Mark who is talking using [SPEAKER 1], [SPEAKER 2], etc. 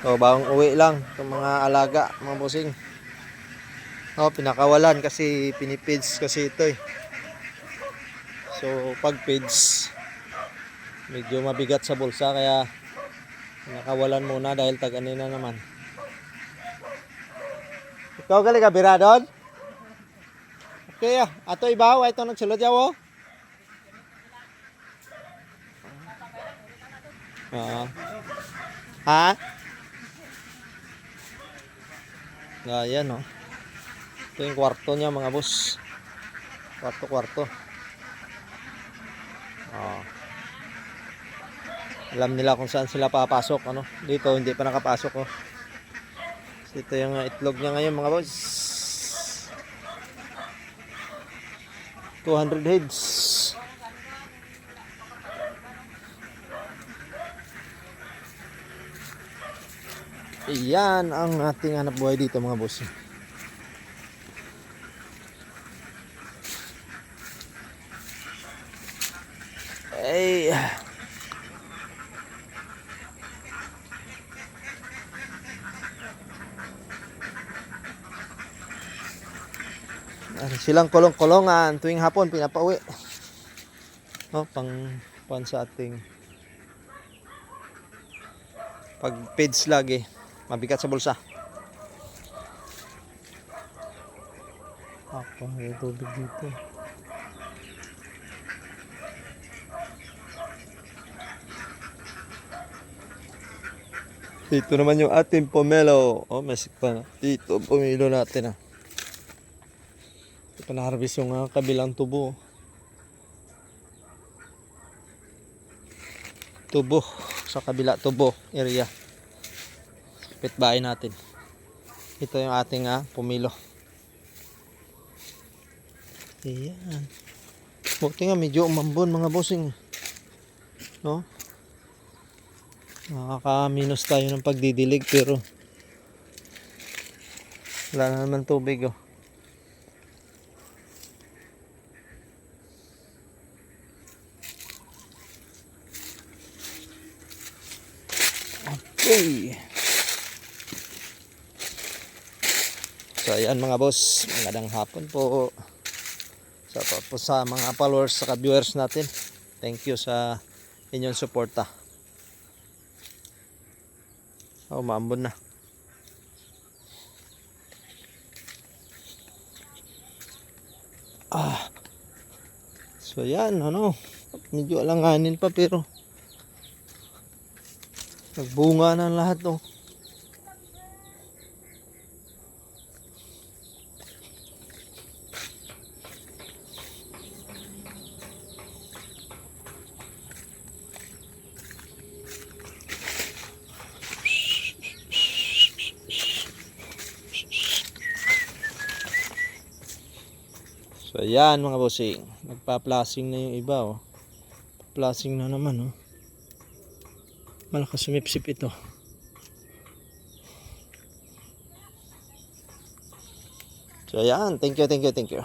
[SPEAKER 1] So, bagong uwi lang itong mga alaga, mga bossing. Pinakawalan kasi pinipids kasi ito eh. So, pag pids, medyo mabigat sa bulsa kaya pinakawalan muna dahil tag-anina naman. Ikaw gali ka bira doon? Okay, ato ibaw, ito nagsulod yaw oh. Ha? Ayan oh. Ito yung kwarto niya mga boss. Kwarto. Alam nila kung saan sila papasok ano. Dito hindi pa nakapasok oh. So, ito yung itlog niya ngayon mga boss. 200 heads. Iyan ang ating hanap buhay dito mga boss. Ay. Silang kulong-kulongan tuwing hapon pinapauwi. Pang sa ating pag feeds lagi mabigat sa bulsa. May tubig dito. Dito naman yung ating pomelo. Masik pa na. Dito pomelo natin Ito na harvest yung kabilang tubo. Tubo sa kabila tubo area. Pitbahay natin. Ito yung ating pomelo. Ayan. Buti nga medyo umambon mga bossing. No? Nakaka-minus tayo ng pagdidilig pero wala na naman tubig oh. Okay. So ayan mga boss, magandang hapon po. Sa mga followers sa viewers natin. Thank you sa inyong suporta. Maambon na. So yan medyo alanganin pa pero nagbunga na lahat So ayan mga bossing, nagpa-plasing na yung iba Plasing na naman Malakas sumipsip ito. So ayan, thank you.